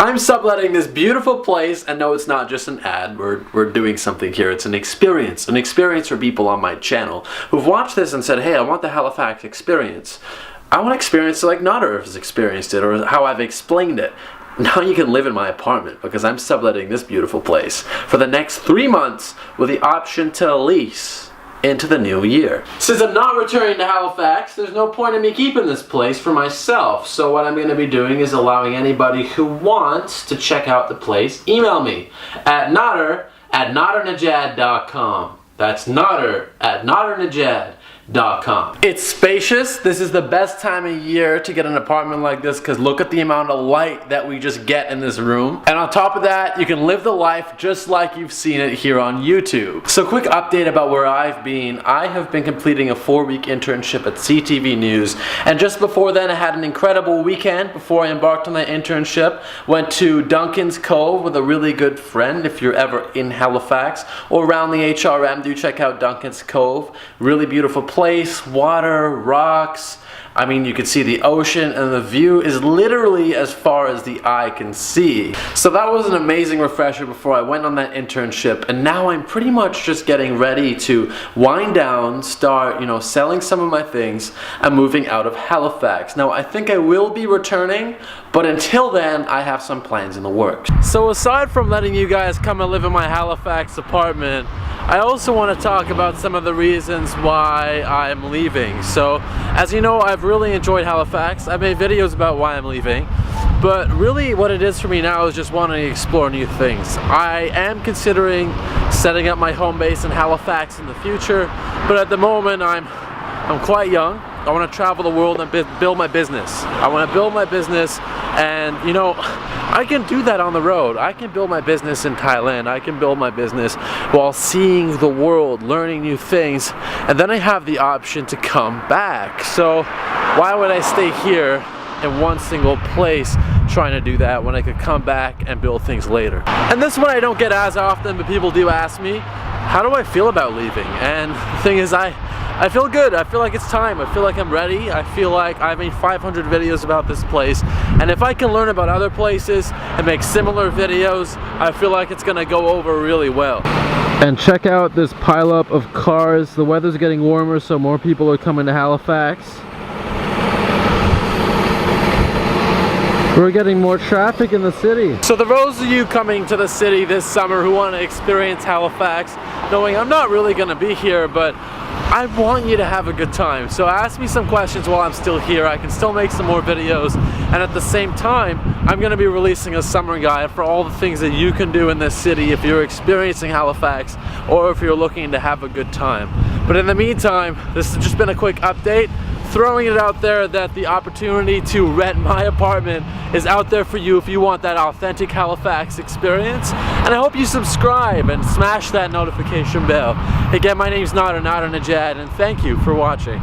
I'm subletting this beautiful place, and no, it's not just an ad. We're doing something here. It's an experience for people on my channel who've watched this and said, hey, I want the Halifax experience. I want to experience it like Nader has experienced it, or how I've explained it. Now you can live in my apartment because I'm subletting this beautiful place for the next 3 months with the option to lease into the new year. Since I'm not returning to Halifax, there's no point in me keeping this place for myself. So what I'm going to be doing is allowing anybody who wants to check out the place, email me at Nadernejad.com. That's Nader at Nadernejad.com. It's spacious. This is the best time of year to get an apartment like this because look at the amount of light that we just get in this room. And on top of that, you can live the life just like you've seen it here on YouTube. So quick update about where I've been. I have been completing a 4-week internship at CTV News, and just before then I had an incredible weekend before I embarked on that internship. Went to Duncan's Cove with a really good friend. If you're ever in Halifax or around the HRM, do check out Duncan's Cove. Really beautiful place, water, rocks. I mean, you can see the ocean, and the view is literally as far as the eye can see. So that was an amazing refresher before I went on that internship, and now I'm pretty much just getting ready to wind down, start, selling some of my things and moving out of Halifax. Now, I think I will be returning, but until then, I have some plans in the works. So aside from letting you guys come and live in my Halifax apartment, I also want to talk about some of the reasons why I'm leaving. So, as you know, I've really enjoyed Halifax. I've made videos about why I'm leaving, but really what it is for me now is just wanting to explore new things. I am considering setting up my home base in Halifax in the future, but at the moment I'm quite young. I want to travel the world and build my business. I want to build my business, and I can do that on the road. I can build my business in Thailand. I can build my business while seeing the world, learning new things, and then I have the option to come back. So why would I stay here in one single place trying to do that when I could come back and build things later? And this one I don't get as often, but people do ask me, how do I feel about leaving? And the thing is, I feel good. I feel like it's time. I feel like I'm ready. I feel like I've made 500 videos about this place, and if I can learn about other places and make similar videos, I feel like it's gonna go over really well. And check out this pileup of cars. The weather's getting warmer, so more people are coming to Halifax. We're getting more traffic in the city. So those of you coming to the city this summer who want to experience Halifax, knowing I'm not really going to be here, but I want you to have a good time. So ask me some questions while I'm still here. I can still make some more videos, and at the same time I'm going to be releasing a summer guide for all the things that you can do in this city if you're experiencing Halifax or if you're looking to have a good time. But in the meantime, this has just been a quick update, throwing it out there that the opportunity to rent my apartment is out there for you if you want that authentic Halifax experience. And I hope you subscribe and smash that notification bell. Again, my name's Nadernejad, and thank you for watching.